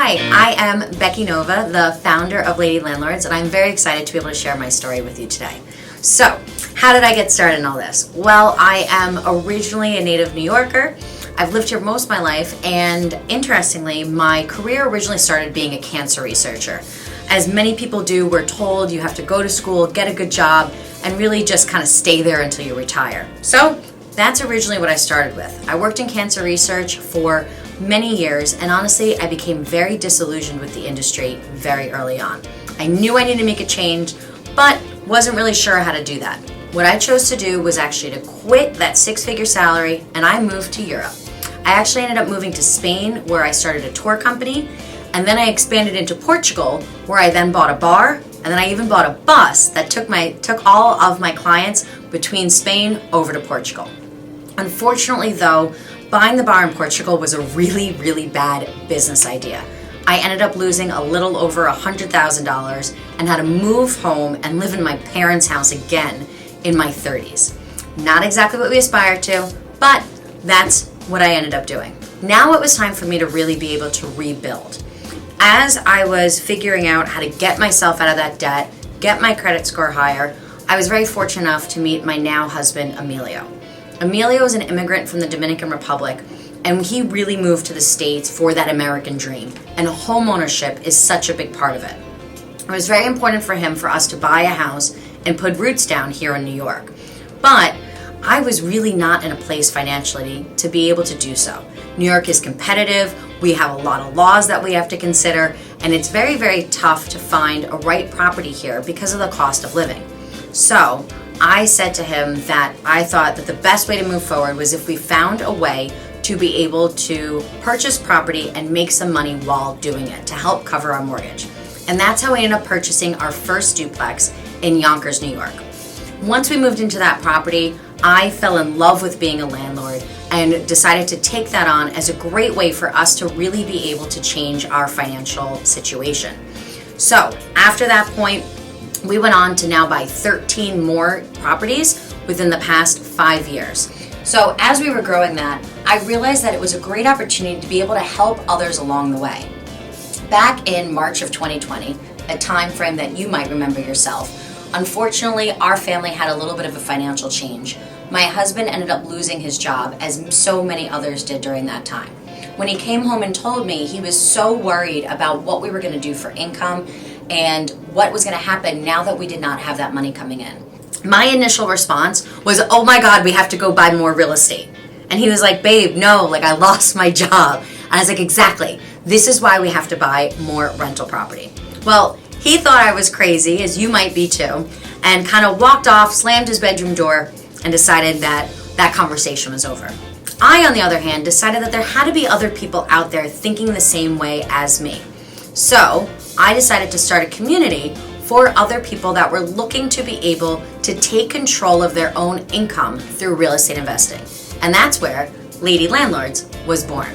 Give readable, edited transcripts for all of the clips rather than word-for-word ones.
Hi, I am Becky Nova, the founder of Lady Landlords, and I'm very excited to be able to share my story with you today. So, how did I get started in all this? Well, I am originally a native New Yorker. I've lived here most of my life, and interestingly, my career originally started being a cancer researcher. As many people do, we're told you have to go to school, get a good job, and really just kind of stay there until you retire. So, that's originally what I started with. I worked in cancer research for many years, and honestly, I became very disillusioned with the industry very early on. I knew I needed to make a change, but wasn't really sure how to do that. What I chose to do was actually to quit that six-figure salary, and I moved to Europe. I actually ended up moving to Spain, where I started a tour company, and then I expanded into Portugal, where I then bought a bar, and then I even bought a bus that took all of my clients between Spain over to Portugal. Unfortunately, though, buying the bar in Portugal was a really, really bad business idea. I ended up losing a little over $100,000 and had to move home and live in my parents' house again in my 30s. Not exactly what we aspired to, but that's what I ended up doing. Now it was time for me to really be able to rebuild. As I was figuring out how to get myself out of that debt, get my credit score higher, I was very fortunate enough to meet my now husband, Emilio. Emilio is an immigrant from the Dominican Republic, and he really moved to the States for that American dream, and home ownership is such a big part of it. It was very important for him for us to buy a house and put roots down here in New York, but I was really not in a place financially to be able to do so. New York is competitive, we have a lot of laws that we have to consider, and it's very, very tough to find a right property here because of the cost of living. So I said to him that I thought that the best way to move forward was if we found a way to be able to purchase property and make some money while doing it to help cover our mortgage. And that's how we ended up purchasing our first duplex in Yonkers, New York. Once we moved into that property, I fell in love with being a landlord and decided to take that on as a great way for us to really be able to change our financial situation. So after that point, we went on to now buy 13 more properties within the past 5 years. So as we were growing that, I realized that it was a great opportunity to be able to help others along the way. Back in March of 2020, a time frame that you might remember yourself, unfortunately, our family had a little bit of a financial change. My husband ended up losing his job, as so many others did during that time. When he came home and told me, he was so worried about what we were going to do for income and what was going to happen now that we did not have that money coming in. My initial response was, oh my God, we have to go buy more real estate. And he was like, babe, no, I lost my job. And I was like, exactly. This is why we have to buy more rental property. Well, he thought I was crazy, as you might be too, and kind of walked off, slammed his bedroom door, and decided that that conversation was over. I, on the other hand, decided that there had to be other people out there thinking the same way as me. So I decided to start a community for other people that were looking to be able to take control of their own income through real estate investing. And that's where Lady Landlords was born.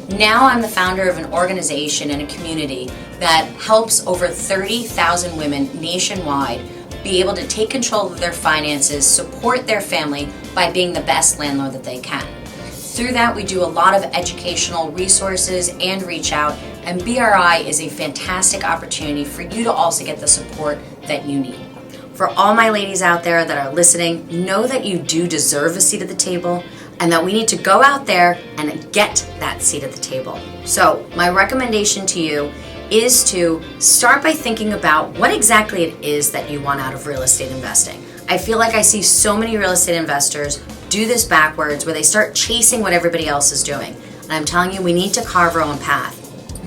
Now I'm the founder of an organization and a community that helps over 30,000 women nationwide be able to take control of their finances, support their family by being the best landlord that they can. Through that, we do a lot of educational resources and reach out, and BRI is a fantastic opportunity for you to also get the support that you need. For all my ladies out there that are listening, know that you do deserve a seat at the table and that we need to go out there and get that seat at the table. So my recommendation to you is to start by thinking about what exactly it is that you want out of real estate investing. I feel like I see so many real estate investors do this backwards, where they start chasing what everybody else is doing. And I'm telling you, we need to carve our own path.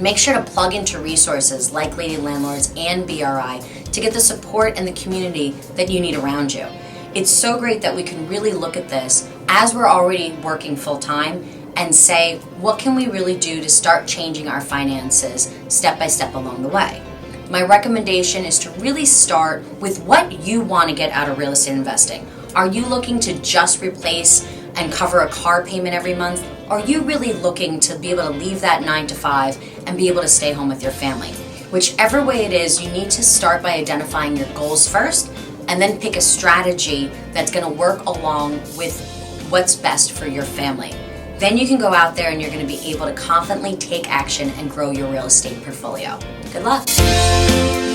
Make sure to plug into resources like Lady Landlords and BRI to get the support and the community that you need around you. It's so great that we can really look at this as we're already working full-time and say, what can we really do to start changing our finances step by step along the way? My recommendation is to really start with what you want to get out of real estate investing. Are you looking to just replace and cover a car payment every month? Are you really looking to be able to leave that 9 to 5 and be able to stay home with your family? Whichever way it is, you need to start by identifying your goals first and then pick a strategy that's going to work along with what's best for your family. then you can go out there and you're going to be able to confidently take action and grow your real estate portfolio. Good luck.